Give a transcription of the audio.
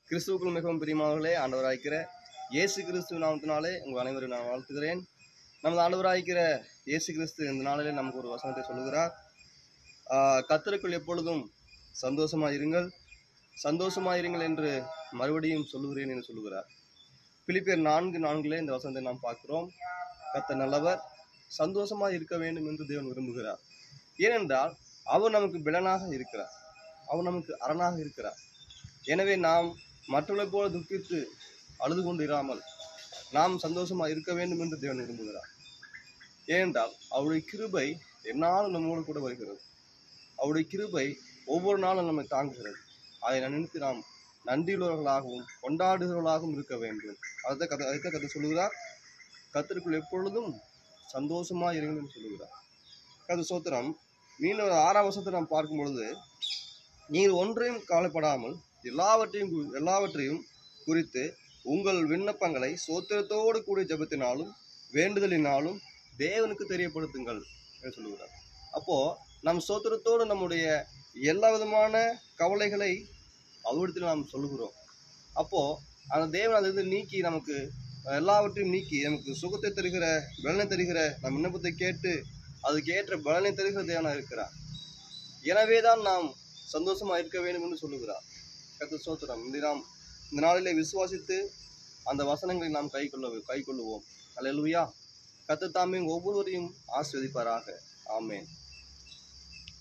கிறிஸ்துவுக்குள் மிகவும் பிரியமானவர்களே, ஆண்டவராய்க்கிற இயேசு கிறிஸ்துவ நாமத்தினாலே உங்கள் அனைவரும் நான் வாழ்த்துகிறேன். நமது ஆண்டவராய்க்கிற இயேசு கிறிஸ்து இந்த நாளிலே நமக்கு ஒரு வசனத்தை சொல்லுகிறார். கர்த்தருக்குள் எப்பொழுதும் சந்தோஷமாயிருங்கள், சந்தோஷமாயிருங்கள் என்று மறுபடியும் சொல்லுகிறேன் என்று சொல்லுகிறார். பிலிப்பியர் 4:4 இந்த வசனத்தை நாம் பார்க்கிறோம். கர்த்தர் நல்லவர், சந்தோஷமாக இருக்க வேண்டும் என்று தேவன் விரும்புகிறார். ஏனென்றால் அவர் நமக்கு பலனாக இருக்கிறார், அவர் நமக்கு அரணாக இருக்கிறார். எனவே நாம் மற்றவர்களைப் போல துக்கித்து அழுது கொண்டு இராமல் நாம் சந்தோஷமாக இருக்க வேண்டும் என்று தேவன் விரும்புகிறார். ஏனென்றால் அவருடைய கிருபை எந்நாளும் நம்மோடு கூட வருகிறது. அவருடைய கிருபை ஒவ்வொரு நாளும் நம்மை தாங்குகிறது. அதை நினைத்து நாம் நன்றியுள்ளவர்களாகவும் கொண்டாடுகிறவர்களாகவும் இருக்க வேண்டும். அதை கர்த்தர் சொல்லுகிறார். கர்த்தருக்குள் எப்பொழுதும் சந்தோஷமாக இருங்கள் என்று சொல்லுகிறார். கர்த்தர் ஸ்தோத்திரம். மீண்டும் 6ஆம் வசனத்தை நாம் பார்க்கும் பொழுது, நீங்கள் ஒன்றையும் கவலைப்படாமல் எல்லாவற்றையும் குறித்து உங்கள் விண்ணப்பங்களை ஸ்தோத்திரத்தோடு கூடிய ஜெபத்தினாலும் வேண்டுதலினாலும் தேவனுக்கு தெரியப்படுத்துங்கள் என்று சொல்லுகிறார். அப்போ நம் ஸ்தோத்திரத்தோடு நம்முடைய எல்லா விதமான கவலைகளை அவரிடத்தில் நாம் சொல்லுகிறோம். அப்போ அந்த தேவன் அதிலிருந்து நீக்கி நமக்கு எல்லாவற்றையும் நீக்கி நமக்கு சுகத்தை தருகிற, பலனை தருகிற, நம் விண்ணப்பத்தை கேட்டு அதுக்கு ஏற்ற பலனை தருகிற தேவனாக இருக்கிறார். எனவேதான் நாம் சந்தோஷமா இருக்க வேண்டும் என்று சொல்லுகிறார். கர்த்தர் ஸ்தோத்திரம். இந்த நாளிலே விசுவாசித்து அந்த வசனங்களை நாம் கைக்கொள்ளுவோம். அல்லேலூயா. கர்த்தர் தாமே ஒவ்வொருவரையும் ஆசீர்வதிப்பாராக. ஆமென்.